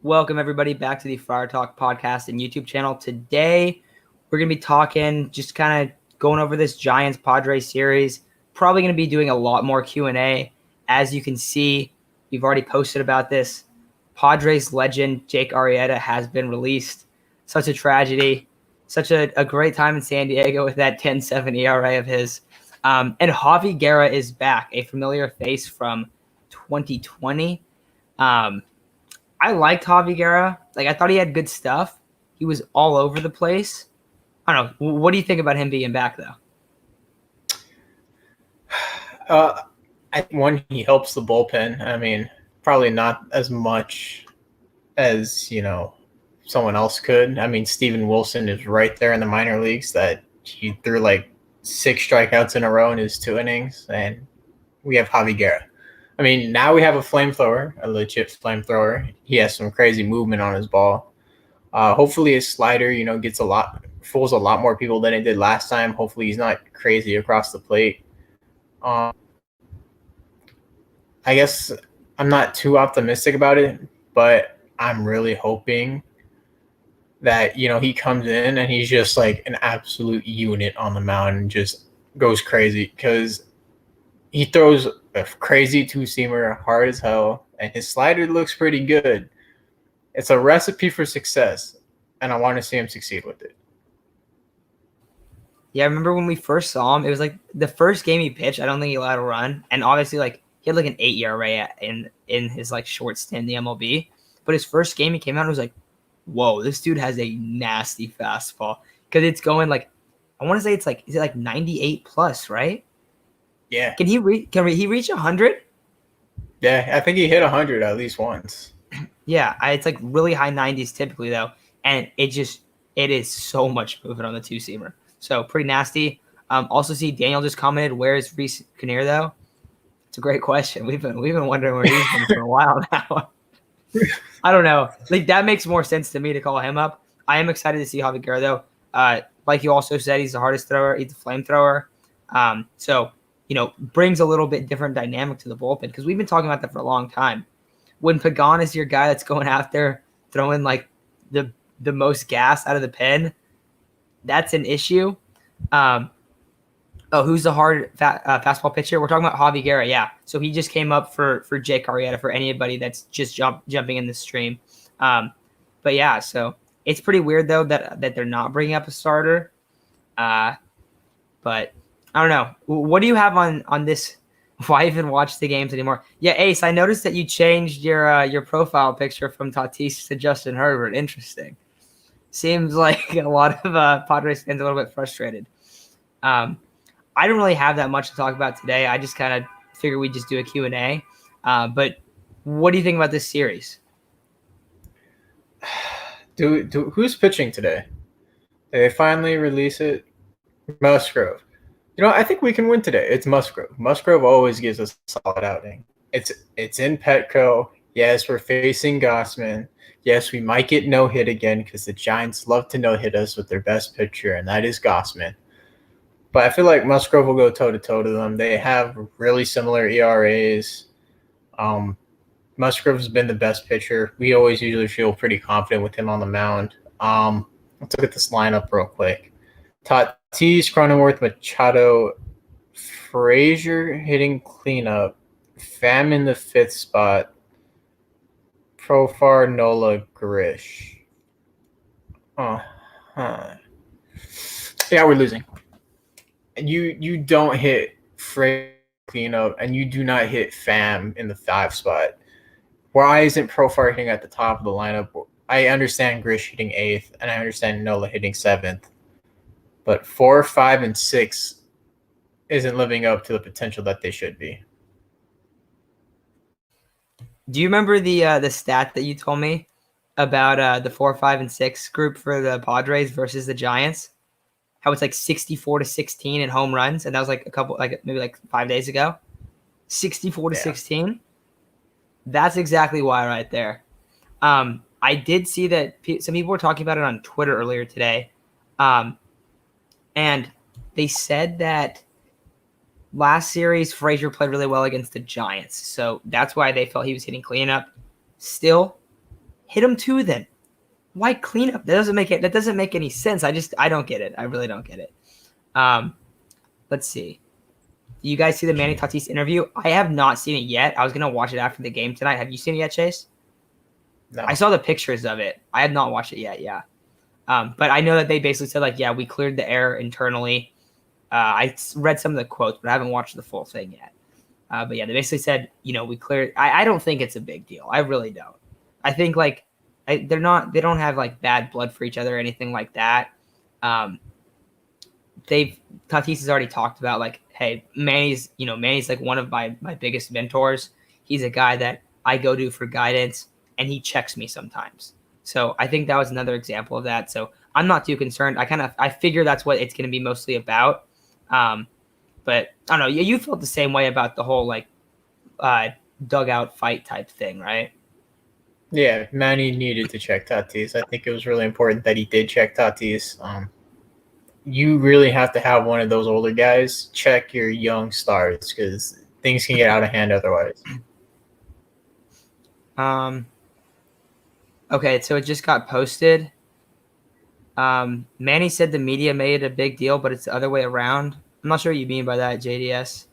Welcome, everybody, back to the Fire Talk podcast and YouTube channel. Today, we're going to be talking, just kind of going over this Giants-Padres series. Probably going to be doing a lot more Q&A. As you can see, we've already posted about this. Padres legend Jake Arrieta has been released. Such a tragedy. Such a great time in San Diego with that 10-7 ERA of his. And Javi Guerra is back, a familiar face from 2020. I liked Javi Guerra. I thought he had good stuff. He was all over the place. I don't know. What do you think about him being back, though? I think one, he helps the bullpen. I mean, probably not as much as, someone else could. I mean, Steven Wilson is right there in the minor leagues that he threw 6 strikeouts in a row in his 2 innings, and we have Javi Guerra. I mean, now we have a flamethrower, a legit flamethrower. He has some crazy movement on his ball. Hopefully his slider, fools a lot more people than it did last time. Hopefully he's not crazy across the plate. I guess I'm not too optimistic about it, but I'm really hoping that, he comes in and he's just an absolute unit on the mound and just goes crazy, because he throws a crazy 2-seamer, hard as hell, and his slider looks pretty good. It's a recipe for success, and I want to see him succeed with it. Yeah, I remember when we first saw him, it was the first game he pitched, I don't think he allowed a run, and obviously he had an 8 ERA in his short stint in the MLB, but his first game he came out and was whoa, this dude has a nasty fastball, because it's going I want to say it's is it 98 plus, right? Yeah. Can he reach 100? Yeah, I think he hit 100 at least once. Yeah, it's really high 90s typically though, and it is so much movement on the 2-seamer. So pretty nasty. Also see Daniel just commented, where is Reese Kinnear though? It's a great question. We've been wondering where he's been for a while now. I don't know. That makes more sense to me to call him up. I am excited to see Javi Guerra though. Like you also said, he's the hardest thrower. He's a flamethrower. So brings a little bit different dynamic to the bullpen, because we've been talking about that for a long time. When Pagan is your guy that's going out there throwing the most gas out of the pen, that's an issue. Who's the hard fastball pitcher? We're talking about Javi Guerra, yeah. So he just came up for Jake Arrieta, for anybody that's just jumping in the stream. But yeah, so it's pretty weird though that they're not bringing up a starter. But I don't know. What do you have on this? Why even watch the games anymore? Yeah, Ace, I noticed that you changed your profile picture from Tatis to Justin Herbert. Interesting. Seems like a lot of Padres fans are a little bit frustrated. I don't really have that much to talk about today. I just kind of figured we'd just do a Q&A. But what do you think about this series? Who's pitching today? Did they finally release it? Musgrove. I think we can win today. It's Musgrove. Musgrove always gives us a solid outing. It's in Petco. Yes, we're facing Gossman. Yes, we might get no-hit again, because the Giants love to no-hit us with their best pitcher, and that is Gossman. But I feel like Musgrove will go toe-to-toe to them. They have really similar ERAs. Musgrove's been the best pitcher. We always usually feel pretty confident with him on the mound. Let's look at this lineup real quick. Tati, Cronenworth, Machado, Frazier hitting cleanup, Pham in the 5th spot, Profar, Nola, Grish. Yeah, we're losing. You don't hit Frazier cleanup, and you do not hit Pham in the 5 spot. Why isn't Profar hitting at the top of the lineup? I understand Grish hitting 8th, and I understand Nola hitting 7th. But 4, 5, and 6 isn't living up to the potential that they should be. Do you remember the stat that you told me about the 4, 5, and 6 group for the Padres versus the Giants? How it's 64-16 in home runs, and that was maybe 5 days ago. 64-16. That's exactly why right there. I did see that some people were talking about it on Twitter earlier today. And they said that last series, Frazier played really well against the Giants. So that's why they felt he was hitting cleanup. Still, hit him too. Then why clean up? That doesn't make any sense. I don't get it. I really don't get it. Let's see. Do you guys see the Manny Tatis interview? I have not seen it yet. I was gonna watch it after the game tonight. Have you seen it yet, Chase? No. I saw the pictures of it. I have not watched it yet. Yeah. But I know that they basically said like, yeah, we cleared the air internally. I read some of the quotes, but I haven't watched the full thing yet. But yeah, they basically said, we cleared. I don't think it's a big deal. I really don't. I think like they don't have like bad blood for each other or anything like that. Tatis has already talked about like, hey, Manny's like one of my biggest mentors. He's a guy that I go to for guidance, and he checks me sometimes. So I think that was another example of that. So I'm not too concerned. I figure that's what it's going to be mostly about. But I don't know. You felt the same way about the whole like dugout fight type thing, right? Yeah, Manny needed to check Tatis. I think it was really important that he did check Tatis. You really have to have one of those older guys check your young stars because things can get out of hand otherwise. Okay, so it just got posted. Manny said the media made it a big deal, but it's the other way around. I'm not sure what you mean by that, JDS.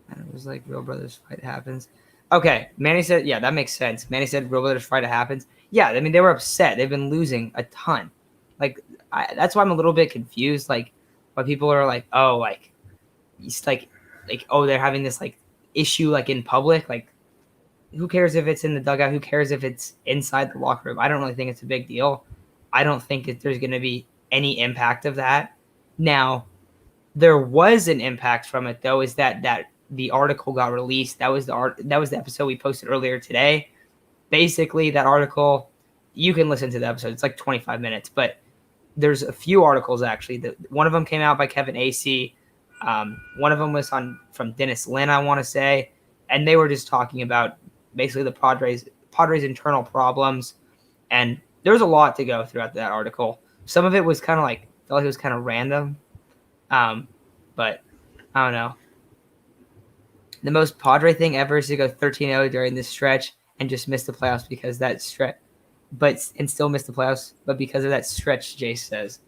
And it was like real brothers fight happens. Okay, Manny said, yeah, that makes sense. Manny said real brothers fight happens. Yeah, I mean, they were upset. They've been losing a ton. Like, that's why I'm a little bit confused. Like, why people are like, oh, like, it's like, oh, they're having this like issue like in public. Like, who cares if it's in the dugout? Who cares if it's inside the locker room? I don't really think it's a big deal. I don't think that there's going to be any impact of that. Now, there was an impact from it, though, is that the article got released. That was the episode we posted earlier today. Basically, that article, you can listen to the episode. It's like 25 minutes, but there's a few articles actually. One of them came out by Kevin Acee. One of them was from Dennis Lin, I want to say, and they were just talking about basically the Padres internal problems, and there was a lot to go throughout that article. Some of it was kind of like felt like it was kind of random, but I don't know. The most Padre thing ever is to go 13-0 during this stretch and just miss the playoffs because that stretch, and still miss the playoffs, but because of that stretch. Jace says.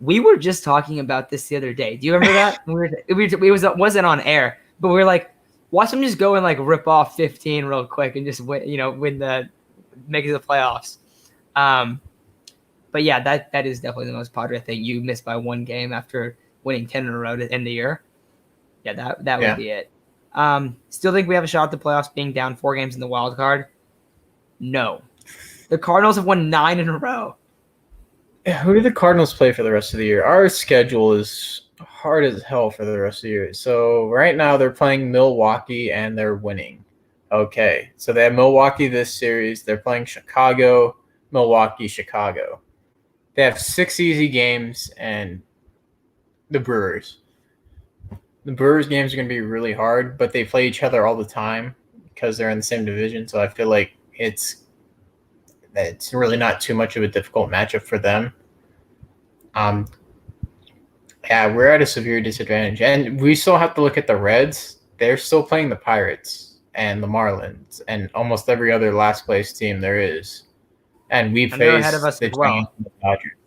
We were just talking about this the other day. Do you remember that? It wasn't on air, but we were like, watch them just go and like rip off 15 real quick and just make it the playoffs. But yeah, that is definitely the most Padre thing. You missed by one game after winning 10 in a row to end the year. Yeah, that would be it. Still think we have a shot at the playoffs being down 4 games in the wild card? No. The Cardinals have won 9 in a row. Who do the Cardinals play for the rest of the year? Our schedule is hard as hell for the rest of the year. So right now they're playing Milwaukee and they're winning. Okay, so they have Milwaukee this series. They're playing Chicago, Milwaukee, Chicago. They have 6 easy games and the Brewers. The Brewers games are going to be really hard, but they play each other all the time because they're in the same division. So I feel like it's really not too much of a difficult matchup for them. Yeah, we're at a severe disadvantage. And we still have to look at the Reds. They're still playing the Pirates and the Marlins and almost every other last place team there is. And we face they're ahead of us the as well. Giants and the Dodgers.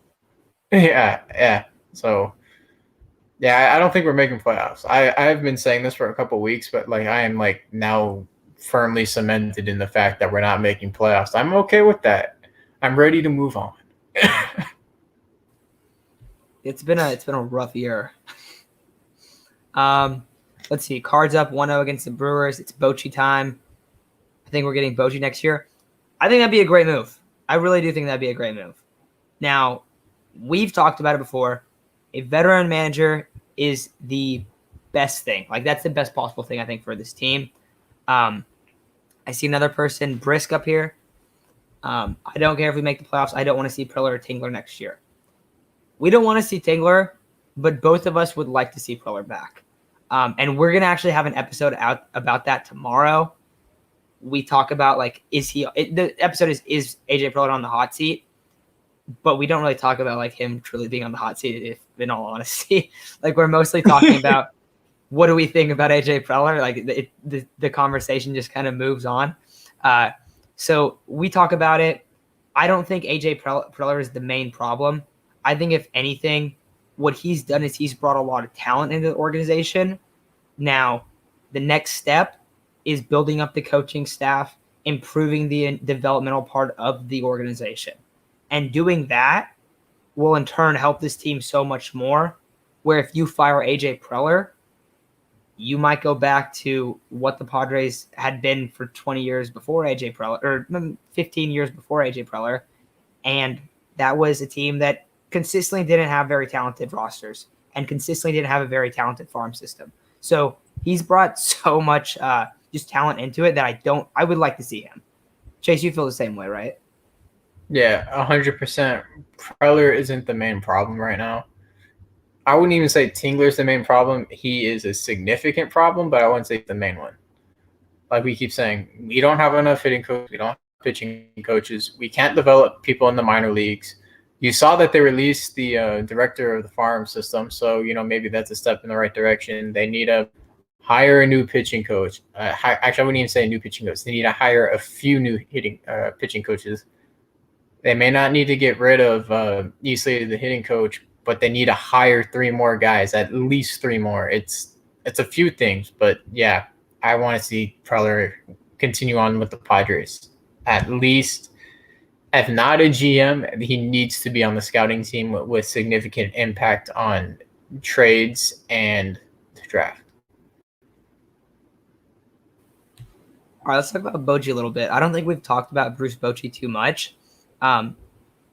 Yeah. So, yeah, I don't think we're making playoffs. I've been saying this for a couple of weeks, but like I am like now firmly cemented in the fact that we're not making playoffs. I'm okay with that. I'm ready to move on. It's been a rough year. Let's see. Cards up 1-0 against the Brewers. It's Bochy time. I think we're getting Bochy next year. I think that'd be a great move. I really do think that'd be a great move. Now, we've talked about it before. A veteran manager is the best thing. Like, that's the best possible thing, I think, for this team. I see another person, Brisk, up here. I don't care if we make the playoffs. I don't want to see Priller or Tingler next year. We don't want to see Tingler, but both of us would like to see Priller back. And we're going to actually have an episode out about that tomorrow. We talk about, like, the episode is AJ Priller on the hot seat, but we don't really talk about, like, him truly being on the hot seat, if in all honesty. Like, we're mostly talking about what do we think about AJ Preller? Like, the conversation just kind of moves on. So we talk about it. I don't think AJ Preller is the main problem. I think if anything, what he's done is he's brought a lot of talent into the organization. Now, the next step is building up the coaching staff, improving the developmental part of the organization. And doing that will in turn help this team so much more. Where if you fire AJ Preller, you might go back to what the Padres had been for 20 years before AJ Preller, or 15 years before AJ Preller. And that was a team that consistently didn't have very talented rosters and consistently didn't have a very talented farm system. So he's brought so much just talent into it that I would like to see him. Chase, you feel the same way, right? Yeah, 100%. Preller isn't the main problem right now. I wouldn't even say Tingler's the main problem. He is a significant problem, but I wouldn't say the main one. Like we keep saying, we don't have enough hitting coaches. We don't have pitching coaches. We can't develop people in the minor leagues. You saw that they released the director of the farm system, so maybe that's a step in the right direction. They need to hire a new pitching coach. Actually, I wouldn't even say a new pitching coach. They need to hire a few new pitching coaches. They may not need to get rid of easily the hitting coach, but they need to hire 3 more guys, at least 3 more. It's a few things, but yeah, I want to see Preller continue on with the Padres. At least, if not a GM, he needs to be on the scouting team with significant impact on trades and the draft. All right, let's talk about Bochy a little bit. I don't think we've talked about Bruce Bochy too much.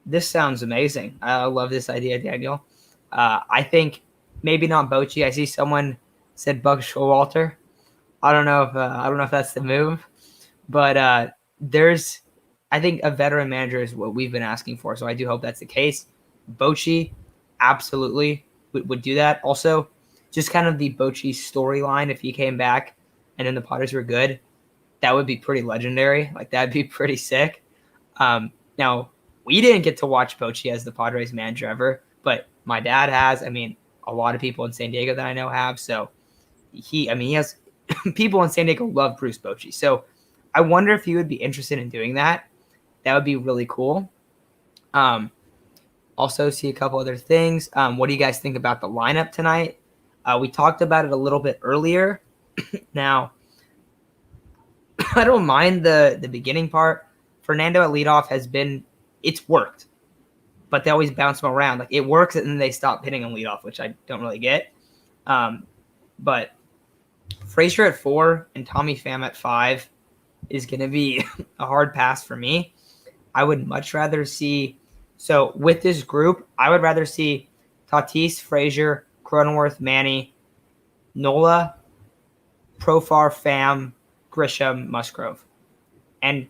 This sounds amazing. I love this idea, Daniel. I think maybe not Bochy. I see someone said Buck Showalter. I don't know if that's the move, but I think a veteran manager is what we've been asking for. So I do hope that's the case. Bochy absolutely would do that. Also, just kind of the Bochy storyline. If he came back and then the Padres were good, that would be pretty legendary. Like that'd be pretty sick. Now we didn't get to watch Bochy as the Padres manager ever, but my dad has. I mean, a lot of people in San Diego that I know have. So he has people in San Diego love Bruce Bochy. So I wonder if he would be interested in doing that. That would be really cool. Also see a couple other things. What do you guys think about the lineup tonight? We talked about it a little bit earlier. Now, I don't mind the beginning part. Fernando at leadoff it's worked, but they always bounce him around. Like it works, and then they stop hitting him leadoff, which I don't really get. But Frazier at 4 and Tommy Pham at 5 is going to be a hard pass for me. I would much rather see. So with this group, I would rather see Tatis, Frazier, Cronenworth, Manny, Nola, Profar, Pham, Grisham, Musgrove. And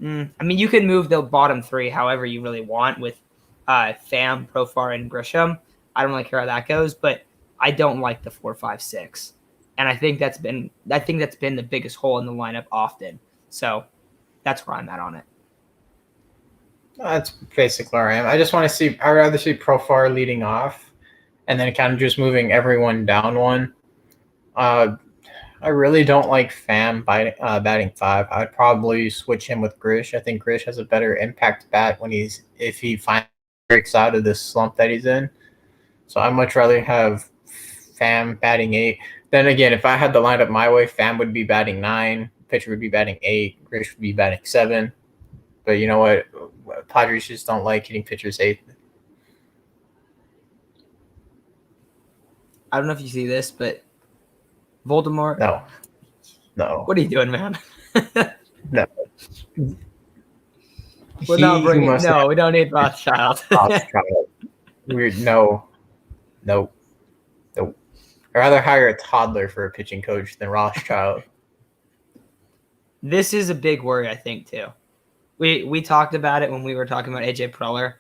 I mean, you could move the bottom 3 however you really want with Pham, Profar, and Grisham. I don't really care how that goes, but I don't like the 4, 5, 6. And I think that's been the biggest hole in the lineup often. So that's where I'm at on it. That's basically where I am. I just want to see. I'd rather see Profar leading off, and then kind of just moving everyone down one. I really don't like Pham batting 5. I'd probably switch him with Grish. I think Grish has a better impact bat if he finally breaks out of this slump that he's in. So I'd much rather have Pham batting 8. Then again, if I had the lineup my way, Pham would be batting 9, pitcher would be batting 8, Grish would be batting 7. But you know what? Padres just don't like hitting pitchers 8. I don't know if you see this, but Voldemort. No. What are you doing, man? No. We're not bringing. No, we don't need Rothschild. Rothschild. Weird. No. I'd rather hire a toddler for a pitching coach than Rothschild. This is a big worry, I think, too. We talked about it when we were talking about AJ Preller.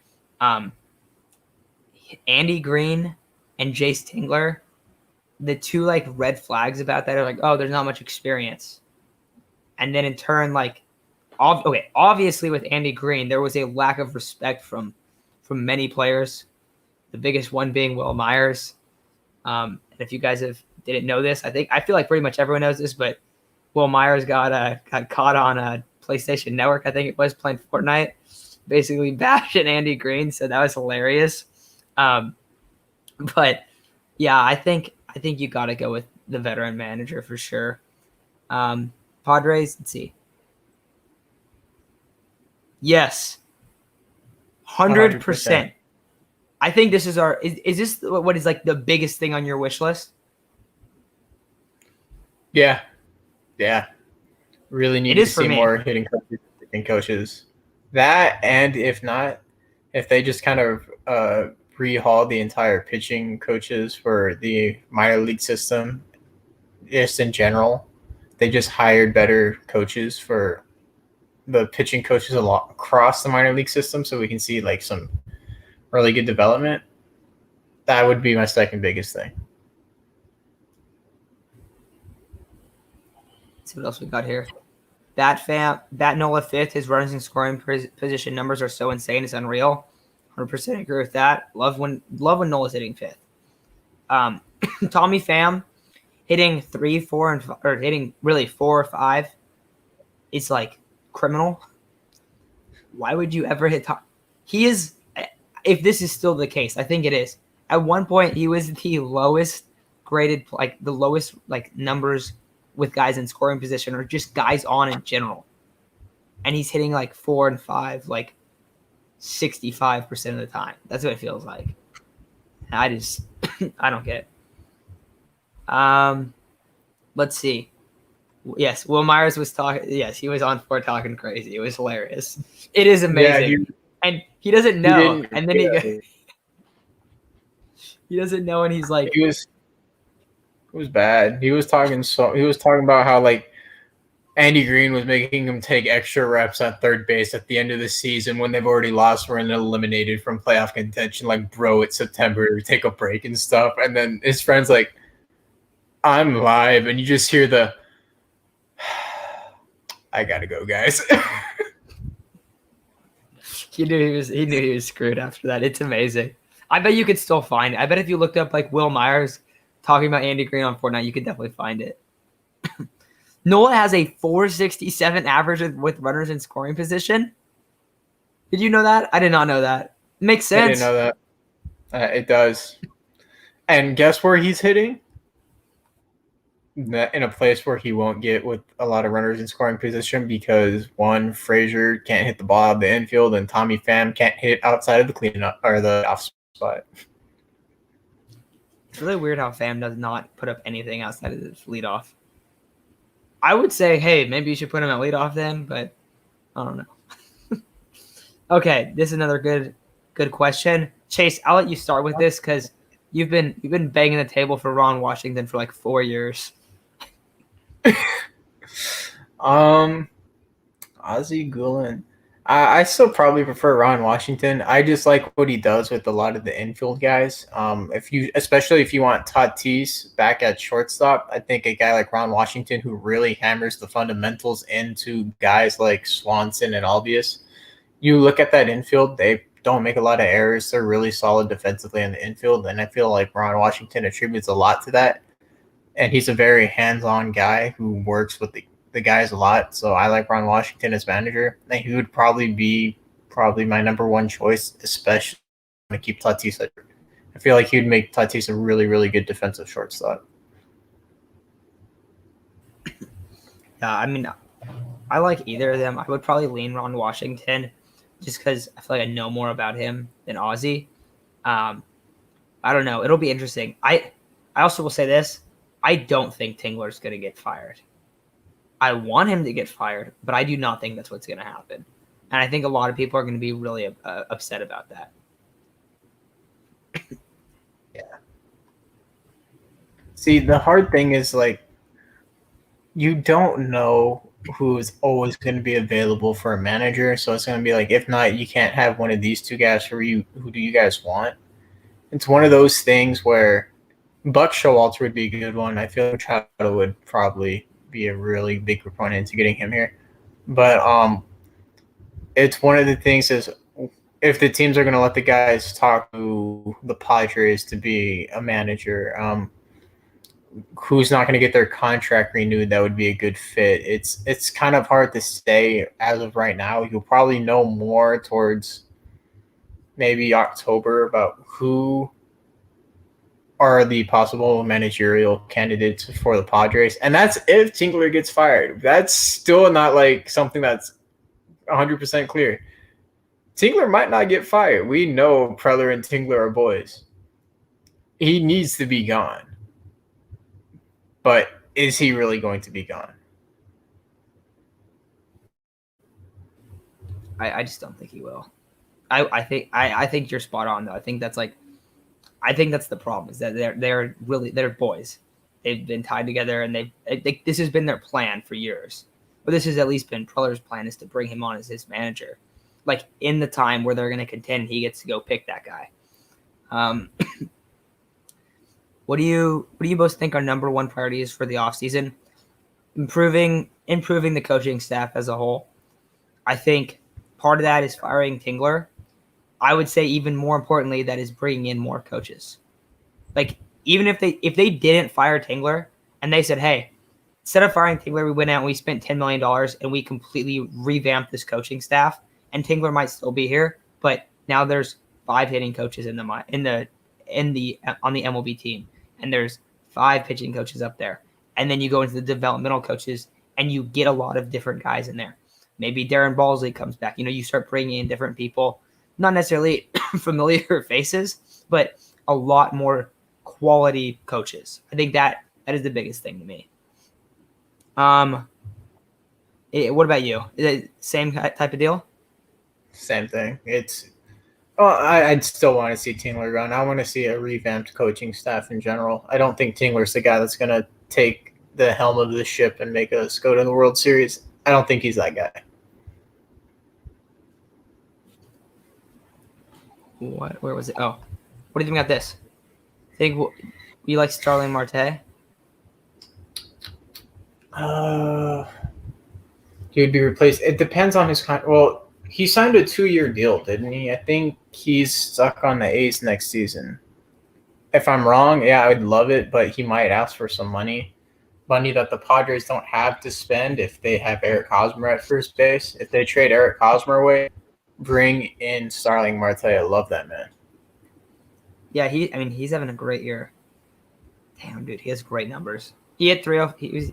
Andy Green and Jace Tingler, the two like red flags about that are like, oh, there's not much experience. And then in turn, like, obviously with Andy Green, there was a lack of respect from many players. The biggest one being Will Myers. And if you guys didn't know this, I feel like pretty much everyone knows this, but Will Myers got caught on PlayStation Network, I think it was, playing Fortnite, basically bashing Andy Green. So that was hilarious. But yeah, I think you got to go with the veteran manager for sure. Padres, let's see. Yes, 100%. I think this is our. Is this what is like the biggest thing on your wish list? Yeah. Really need to see more hitting coaches. That, and if not, if they just kind of rehaul the entire pitching coaches for the minor league system, just in general, they just hired better coaches for the pitching coaches across the minor league system, so we can see like some really good development. That would be my second biggest thing. Let's see what else we got here. Bat Nola fifth. His runners and scoring position numbers are so insane, it's unreal. 100% agree with that. Love when Nola's hitting fifth. Tommy Pham hitting 3, 4, or hitting really 4 or 5 is like criminal. Why would you ever hit top? He is, if this is still the case, I think it is. At one point, he was the lowest graded, like the lowest like numbers with guys in scoring position or just guys on in general. And he's hitting like 4 and 5, like 65% of the time. That's what it feels like. I just, I don't get it. Let's see. Yes, Will Myers was talking. Yes, he was on for talking crazy. It was hilarious. It is amazing. And he doesn't know. And then he doesn't know, and he's like, it was bad. He was talking about how like Andy Green was making him take extra reps at third base at the end of the season when they've already lost or eliminated from playoff contention. Like, bro, it's September, take a break and stuff. And then his friend's like, I'm live, and you just hear the I gotta go, guys. He knew he was screwed after that. It's amazing. I bet you could still find it. I bet if you looked up like Will Myers talking about Andy Green on Fortnite, you could definitely find it. Nola has a 467 average with runners in scoring position. Did you know that? I did not know that. Makes sense. I didn't know that. It does. And guess where he's hitting? In a place where he won't get with a lot of runners in scoring position because one, Frazier can't hit the ball out of the infield, and Tommy Pham can't hit outside of the cleanup or the off spot. It's really weird how Pham does not put up anything outside of the leadoff. I would say, hey, maybe you should put him at leadoff then, but I don't know. Okay, this is another good question. Chase, I'll let you start with this because you've been banging the table for Ron Washington for like 4 years. Ozzie Guillen. I still probably prefer Ron Washington. I just like what he does with a lot of the infield guys. Especially if you want Tatis back at shortstop, I think a guy like Ron Washington who really hammers the fundamentals into guys like Swanson and Albius. You look at that infield, they don't make a lot of errors. They're really solid defensively in the infield, and I feel like Ron Washington attributes a lot to that. And he's a very hands-on guy who works with the guys a lot. So I like Ron Washington as manager. I think he would probably be my number one choice, especially to keep Tatis. I feel like he would make Tatis a really, really good defensive shortstop. Yeah, I mean, I like either of them. I would probably lean Ron Washington just because I feel like I know more about him than Ozzie. I don't know. It'll be interesting. I also will say this. I don't think Tingler's going to get fired. I want him to get fired, but I do not think that's what's going to happen. And I think a lot of people are going to be really upset about that. Yeah. See, the hard thing is, like, you don't know who's always going to be available for a manager. So it's going to be like, if not, you can't have one of these two guys. Who do you guys want? It's one of those things where Buck Showalter would be a good one. I feel like Trout would probably be a really big proponent to getting him here. But it's one of the things is if the teams are going to let the guys talk to the Padres to be a manager, who's not going to get their contract renewed that would be a good fit. It's kind of hard to say as of right now. You'll probably know more towards maybe October about who are the possible managerial candidates for the Padres. And that's if Tingler gets fired. That's still not like something that's 100% clear. Tingler might not get fired. We know Preller and Tingler are boys. He needs to be gone. But is he really going to be gone? I just don't think he will. I think you're spot on though. I think that's the problem is that they're boys. They've been tied together and this has been their plan for years. But this has at least been Preller's plan is to bring him on as his manager. Like in the time where they're going to contend, he gets to go pick that guy. What do you both think our number one priority is for the offseason? Improving the coaching staff as a whole. I think part of that is firing Tingler. I would say even more importantly, that is bringing in more coaches. Like even if they didn't fire Tingler and they said, hey, instead of firing Tingler, we went out and we spent $10 million and we completely revamped this coaching staff, and Tingler might still be here, but now there's 5 hitting coaches on the MLB team, and there's 5 pitching coaches up there, and then you go into the developmental coaches and you get a lot of different guys in there. Maybe Darren Balsley comes back. You start bringing in different people, not necessarily familiar faces, but a lot more quality coaches. I think that is the biggest thing to me. What about you? Is it same type of deal? Same thing. I'd still want to see Tingler run. I want to see a revamped coaching staff in general. I don't think Tingler's the guy that's going to take the helm of the ship and make us go to the World Series. I don't think he's that guy. What? Where was it? Oh, what do you think about this? Think you like Starling Marte? He would be replaced. It depends on his contract. Well, he signed a 2-year deal, didn't he? I think he's stuck on the A's next season. If I'm wrong, yeah, I would love it, but he might ask for some money that the Padres don't have to spend if they have Eric Hosmer at first base. If they trade Eric Hosmer away, bring in Starling Marte. I love that man. Yeah, he's having a great year. Damn, dude, he has great numbers. He hit 3.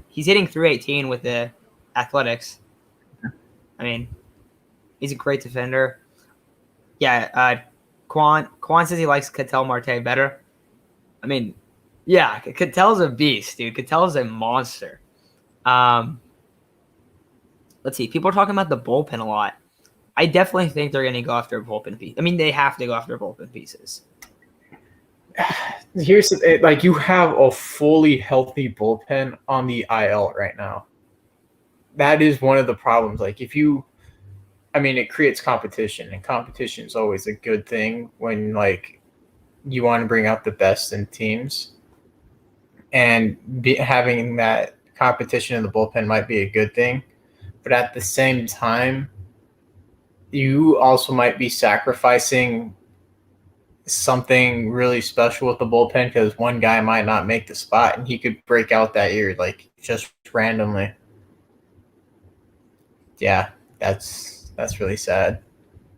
He's hitting 318 with the Athletics. I mean, he's a great defender. Yeah, Quan says he likes Ketel Marte better. I mean, yeah, Ketel's a beast, dude. Ketel's a monster. Let's see. People are talking about the bullpen a lot. I definitely think they're going to go after a bullpen piece. I mean, they have to go after bullpen pieces. Here's like you have a fully healthy bullpen on the IL right now. That is one of the problems. Like it creates competition, and competition is always a good thing when like you want to bring out the best in teams, and having that competition in the bullpen might be a good thing, but at the same time, you also might be sacrificing something really special with the bullpen because one guy might not make the spot and he could break out that year like just randomly. Yeah, that's really sad.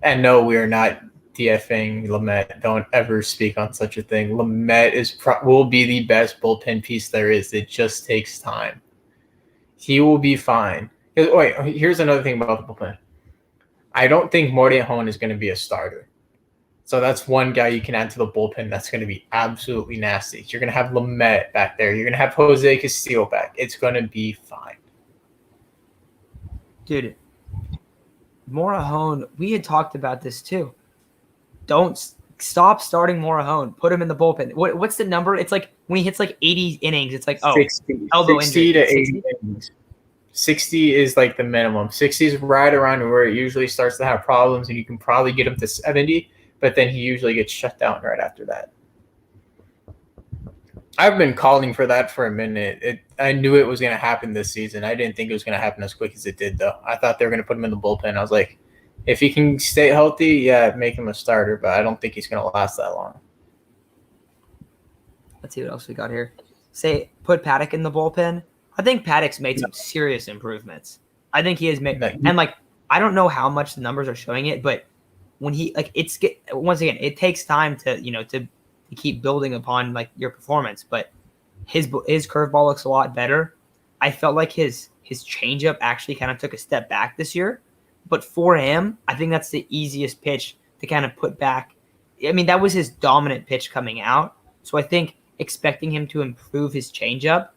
And no, we are not DFing Lamet. Don't ever speak on such a thing. Lamet will be the best bullpen piece there is. It just takes time. He will be fine. Wait, here's another thing about the bullpen. I don't think Morejon is going to be a starter. So that's one guy you can add to the bullpen that's going to be absolutely nasty. You're going to have Lamet back there. You're going to have Jose Castillo back. It's going to be fine. Dude, Morejon, we had talked about this too. Don't stop starting Morejon. Put him in the bullpen. What's the number? It's like when he hits like 80 innings, it's like, 60, elbow 60 injury. to 80 innings. 60 is like the minimum. 60 is right around where it usually starts to have problems, and you can probably get him to 70, but then he usually gets shut down right after that. I've been calling for that for a minute. I knew it was going to happen this season. I didn't think it was going to happen as quick as it did, though. I thought they were going to put him in the bullpen. I was like, if he can stay healthy, yeah, make him a starter, but I don't think he's going to last that long. Let's see what else we got here. say put Paddock in the bullpen, I think Paddock's made some serious improvements. I think he has made, and like I don't know how much the numbers are showing it, but when he once again, it takes time to to keep building upon like your performance. But his curveball looks a lot better. I felt like his changeup actually kind of took a step back this year, but for him, I think that's the easiest pitch to kind of put back. I mean, that was his dominant pitch coming out, so I think expecting him to improve his changeup,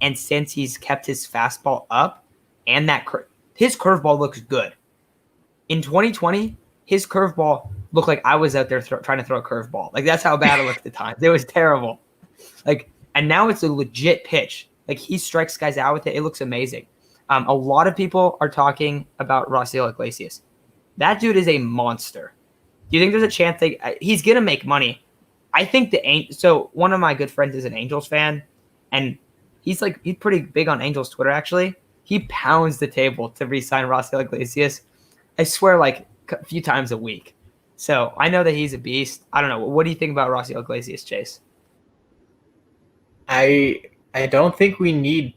and since he's kept his fastball up, and that his curveball looks good. In 2020, his curveball looked like I was out there trying to throw a curveball. Like that's how bad it looked at the time. It was terrible. Like, and now it's a legit pitch. Like he strikes guys out with it. It looks amazing. A lot of people are talking about Raisel Iglesias. That dude is a monster. Do you think there's a chance he's gonna make money? I think so one of my good friends is an Angels fan, and he's pretty big on Angels Twitter actually. He pounds the table to re-sign Raisel Iglesias. I swear, like a few times a week. So I know that he's a beast. I don't know. What do you think about Raisel Iglesias, Chase? I don't think we need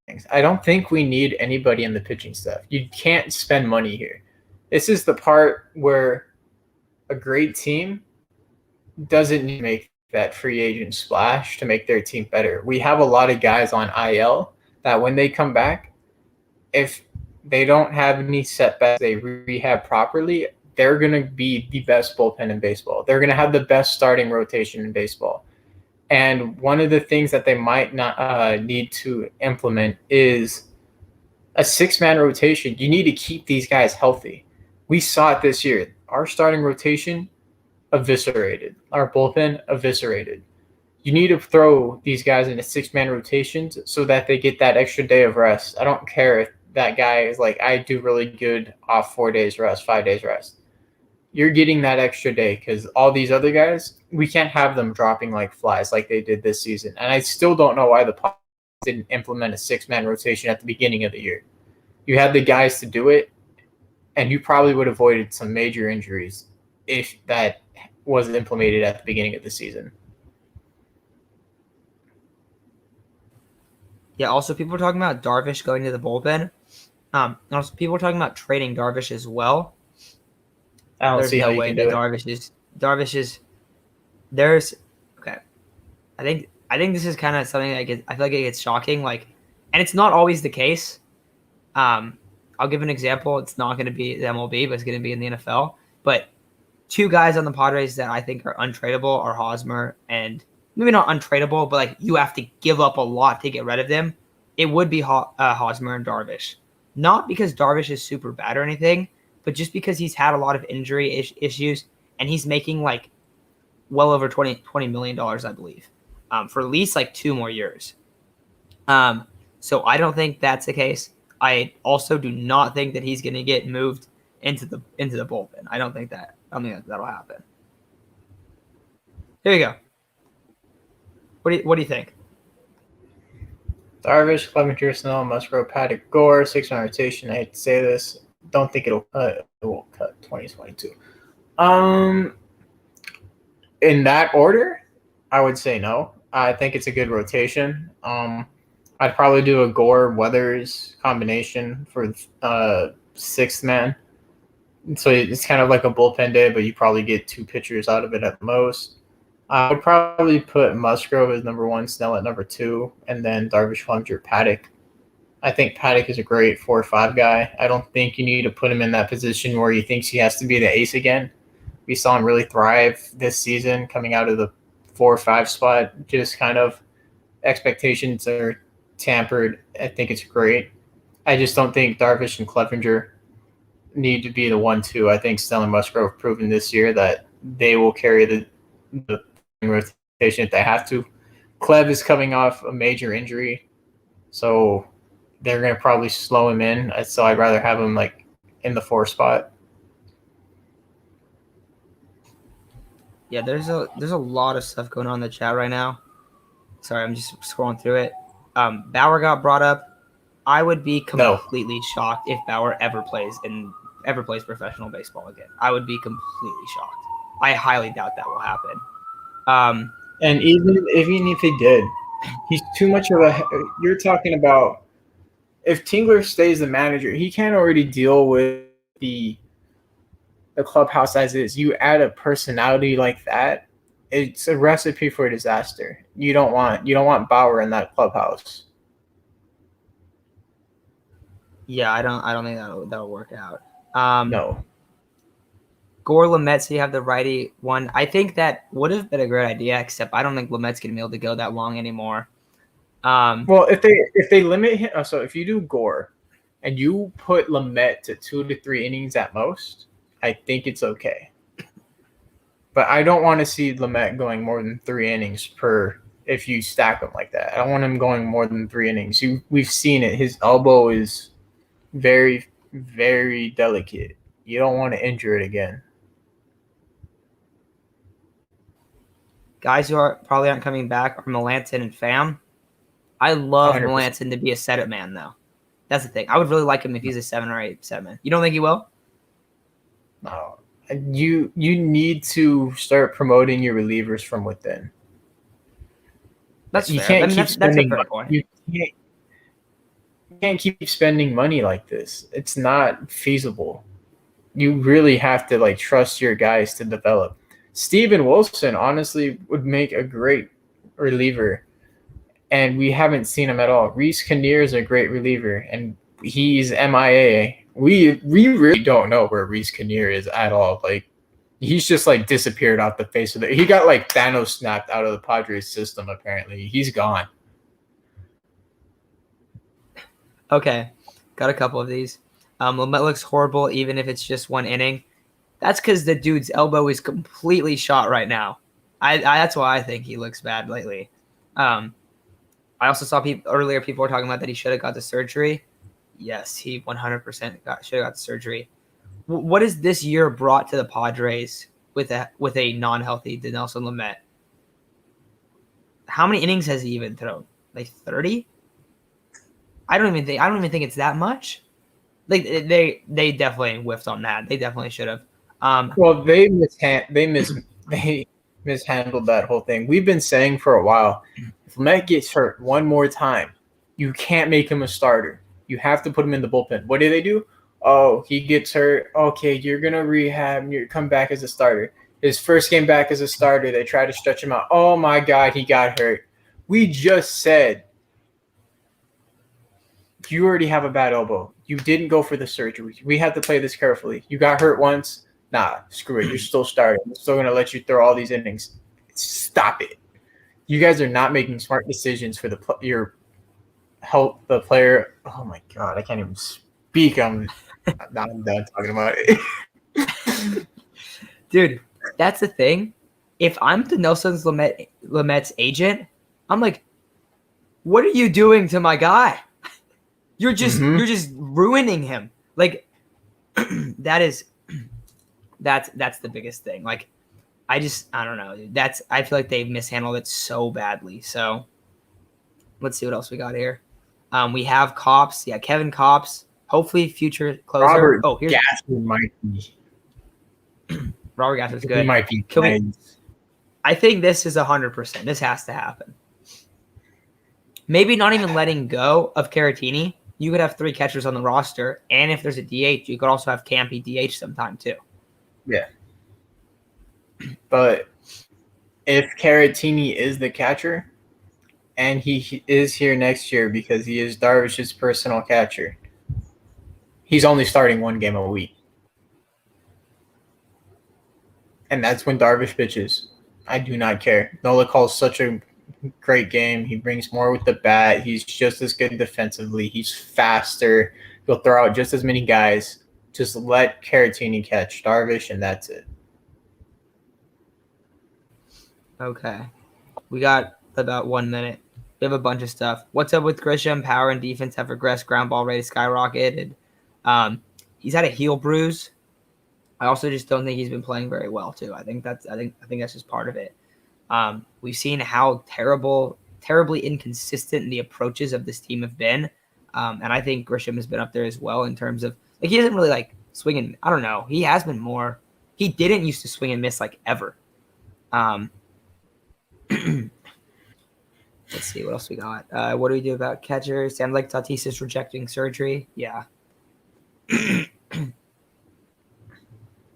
things. I don't think we need anybody in the pitching staff. You can't spend money here. This is the part where a great team doesn't need to make that free agent splash to make their team better. We have a lot of guys on IL that when they come back, if they don't have any setbacks, they rehab properly, they're going to be the best bullpen in baseball. They're going to have the best starting rotation in baseball. And one of the things that they might not need to implement is a 6-man rotation. You need to keep these guys healthy. We saw it this year. Our starting rotation eviscerated. Our bullpen eviscerated. You need to throw these guys into 6-man rotations so that they get that extra day of rest. I don't care if that guy is like, I do really good off 4 days rest, 5 days rest. You're getting that extra day because all these other guys, we can't have them dropping like flies like they did this season. And I still don't know why the Padres didn't implement a 6-man rotation at the beginning of the year. You had the guys to do it, and you probably would have avoided some major injuries if that was implemented at the beginning of the season. Yeah, also people are talking about Darvish going to the bullpen. Also people are talking about trading Darvish as well. I don't see how you can do it. Darvish is there's okay. I think this is kind of something that I feel like it gets shocking. Like, and it's not always the case. I'll give an example. It's not going to be the MLB, but it's going to be in the NFL. But two guys on the Padres that I think are untradeable are Hosmer and maybe not untradeable, but like you have to give up a lot to get rid of them. It would be Hosmer and Darvish. Not because Darvish is super bad or anything, but just because he's had a lot of injury issues and he's making like well over $20 million, I believe, for at least like 2 more years. So I don't think that's the case. I also do not think that he's going to get moved into the bullpen. I don't think that'll happen. Here we go. What do you think? Darvish, Clevenger, Snell, Musgrove, Paddock, Gore, 6-man rotation. I hate to say this. Don't think it will cut 2022. In that order, I would say no. I think it's a good rotation. I'd probably do a Gore Weathers combination for 6th man. So it's kind of like a bullpen day, but you probably get 2 pitchers out of it at most. I would probably put Musgrove as number 1, Snell at number 2, and then Darvish, Clevenger, Paddock. I think Paddock is a great 4 or 5 guy. I don't think you need to put him in that position where he thinks he has to be the ace again. We saw him really thrive this season coming out of the 4 or 5 spot. Just kind of expectations are tampered. I think it's great. I just don't think Darvish and Clevenger need to be the 1-2. I think Snell and Musgrove have proven this year that they will carry the rotation if they have to. Clev is coming off a major injury, so they're going to probably slow him in. So I'd rather have him like in the 4 spot. Yeah, there's a lot of stuff going on in the chat right now. Sorry, I'm just scrolling through it. Bauer got brought up. I would be completely shocked if Bauer ever plays professional baseball again. I would be completely shocked. I highly doubt that will happen. And even if he did, He's too much of a. You're talking about if Tingler stays the manager, he can't already deal with the clubhouse as is. You add a personality like that, it's a recipe for disaster. You don't want Bauer in that clubhouse. Yeah, I don't think that'll work out. No. Gore Lamet, so you have the righty one. I think that would have been a great idea, except I don't think Lamet's gonna be able to go that long anymore. Well, if they limit him, so if you do Gore, and you put Lamet to 2 to 3 innings at most, I think it's okay. But I don't want to see Lamet going more than 3 innings per. If you stack him like that, I don't want him going more than 3 innings. We've seen it. His elbow is very, very delicate. You don't want to injure it again. Guys who probably aren't coming back are Melanson and Pham. I love 100%. Melanson to be a set-up man, though. That's the thing. I would really like him if he's a 7 or 8 set man. You don't think he will? No. You need to start promoting your relievers from within. That's You fair. can't I mean, keep that's a spending fair money. point. You can't keep spending money like this. It's not feasible. You really have to trust your guys to develop. Steven Wilson honestly would make a great reliever, and we haven't seen him at all. Reese Kinnear is a great reliever, and he's MIA. We really don't know where Reese Kinnear is at all. He's just disappeared off the face of it. He got Thanos snapped out of the Padres system. Apparently, he's gone. Okay, got a couple of these. Lamet looks horrible, even if it's just 1 inning. That's because the dude's elbow is completely shot right now. That's why I think he looks bad lately. I also saw earlier people were talking about that he should have got the surgery. Yes, he 100% should have got the surgery. What has this year brought to the Padres with a non-healthy Dinelson Lamet? How many innings has he even thrown? 30? I don't even think it's that much. They definitely whiffed on that. They definitely should have. Well, they mishandled that whole thing. We've been saying for a while, if Lamet gets hurt one more time, you can't make him a starter. You have to put him in the bullpen. What do? Oh, he gets hurt. Okay, you're gonna rehab. You come back as a starter. His first game back as a starter, they try to stretch him out. Oh my God, he got hurt. We just said you already have a bad elbow. You didn't go for the surgery. We have to play this carefully. You got hurt once. Nah, screw it. You're still starting. We're still going to let you throw all these innings. Stop it. You guys are not making smart decisions for your help the player. Oh, my God. I can't even speak. I'm done talking about it. Dude, that's the thing. If I'm Dinelson Lamet's agent, I'm like, what are you doing to my guy? You're just ruining him. That's the biggest thing. I don't know. I feel like they've mishandled it so badly. So let's see what else we got here. We have Kops. Yeah, Kevin Kops. Hopefully future closer. Here's Gassman might be. Robert Gassman's good. He might be. I think this is 100%. This has to happen. Maybe not even letting go of Caratini. You could have 3 catchers on the roster, and if there's a DH, you could also have Campy DH sometime too. Yeah. But if Caratini is the catcher, and he is here next year because he is Darvish's personal catcher, he's only starting 1 game a week. And that's when Darvish pitches. I do not care. Nola calls such a great game. He brings more with the bat. He's just as good defensively. He's faster. He'll throw out just as many guys. Just let Caratini catch Darvish, and that's it. Okay. We got about 1 minute. We have a bunch of stuff. What's up with Grisham? Power and defense have regressed. Ground ball rate skyrocketed. He's had a heel bruise. I also just don't think he's been playing very well too. I think that's just part of it. We've seen how terribly inconsistent the approaches of this team have been. And I think Grisham has been up there as well in terms of he doesn't really swing. I don't know. He has been more. He didn't used to swing and miss ever. Let's see what else we got. What do we do about catchers? Sounds like Tatis is rejecting surgery. Yeah.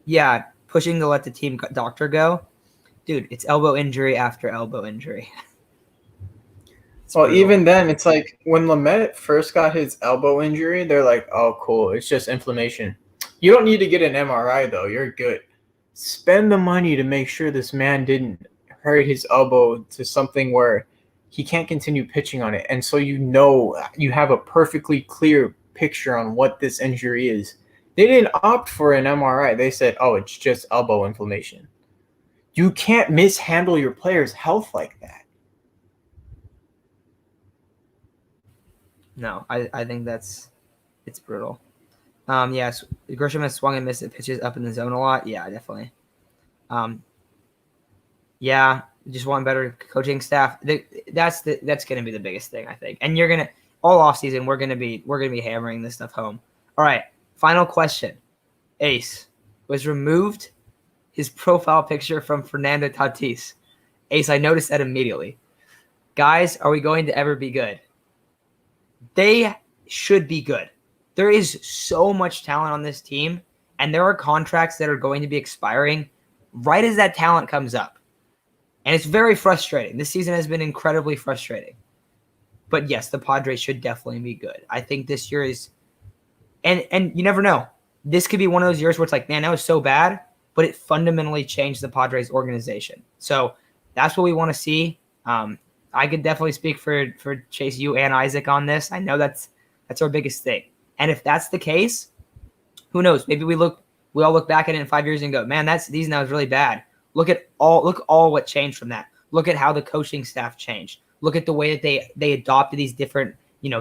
Yeah, pushing to let the team doctor go. Dude, it's elbow injury after elbow injury. Well, brutal. even then, it's like when Lamet first got his elbow injury, they're like, oh, cool, it's just inflammation. You don't need to get an MRI, though. You're good. Spend the money to make sure this man didn't hurt his elbow to something where he can't continue pitching on it. And so you have a perfectly clear picture on what this injury is. They didn't opt for an MRI. They said, oh, it's just elbow inflammation. You can't mishandle your player's health like that. No, I think it's brutal. Yes, Grisham has swung and missed it pitches up in the zone a lot. Yeah, definitely. Yeah, just want better coaching staff. That's going to be the biggest thing, I think. And you're gonna all off season we're gonna be hammering this stuff home. All right, final question. Ace was removed his profile picture from Fernando Tatis. Ace, I noticed that immediately. Guys, are we going to ever be good? They should be good. There is so much talent on this team, and there are contracts that are going to be expiring right as that talent comes up. And it's very frustrating. This season has been incredibly frustrating. But yes, the Padres should definitely be good. I think this year is and you never know. This could be one of those years where it's like, man, that was so bad, but it fundamentally changed the Padres organization. So that's what we want to see. I could definitely speak for Chase, you and Isaac on this. I know that's our biggest thing. And if that's the case, who knows? Maybe we all look back at it in 5 years and go, man, these now is really bad. Look all what changed from that. Look at how the coaching staff changed. Look at the way that they adopted these different,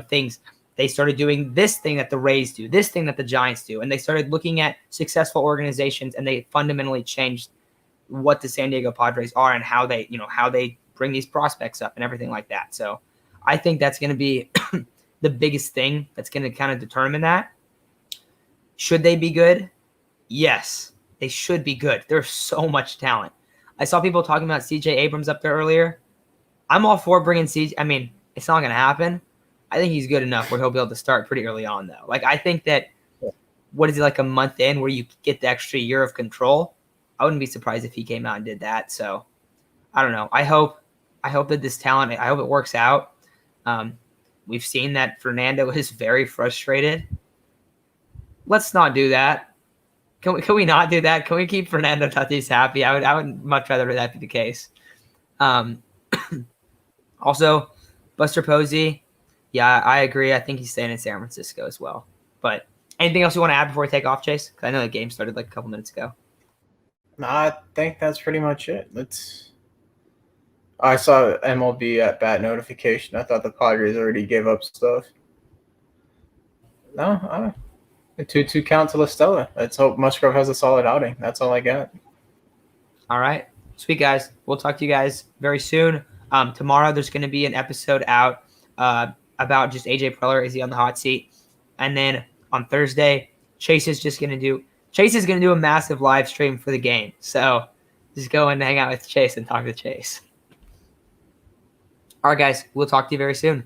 things. They started doing this thing that the Rays do, this thing that the Giants do, and they started looking at successful organizations, and they fundamentally changed what the San Diego Padres are and how they bring these prospects up and everything like that. So I think that's going to be the biggest thing that's going to kind of determine that. Should they be good? Yes, they should be good. There's so much talent. I saw people talking about CJ Abrams up there earlier. I'm all for bringing CJ. I mean, it's not going to happen. I think he's good enough where he'll be able to start pretty early on, though. Like, I think that, what is it, like a month in where you get the extra year of control? I wouldn't be surprised if he came out and did that. So, I don't know. I hope that this talent, I hope it works out. We've seen that Fernando is very frustrated. Let's not do that. Can we not do that? Can we keep Fernando Tatis happy? I would much rather that be the case. Also, Buster Posey, yeah, I agree. I think he's staying in San Francisco as well. But anything else you want to add before we take off, Chase? Because I know the game started like a couple minutes ago. No, I think that's pretty much it. I saw MLB at bat notification. I thought the Padres already gave up stuff. No, a 2-2 count to La Stella. Let's hope Musgrove has a solid outing. That's all I got. All right. Sweet, guys. We'll talk to you guys very soon. Tomorrow there's going to be an episode out about just AJ Preller. Is he on the hot seat? And then on Thursday, Chase is going to do a massive live stream for the game. So just go and hang out with Chase and talk to Chase. All right, guys. We'll talk to you very soon.